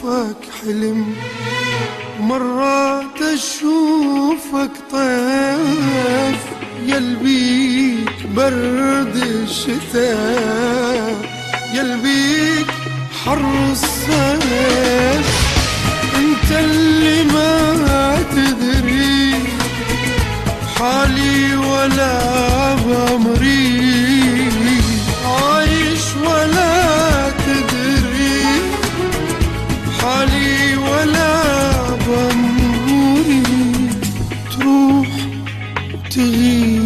أشوفك حلم، ومرات أشوفك طيف، يلبيك برد الشتاء، يلبيك حر الصيف. انت اللي ما تدري حالي ولا بمري، عايش ولا تدري حالي ولا بمري، تروح وتغيب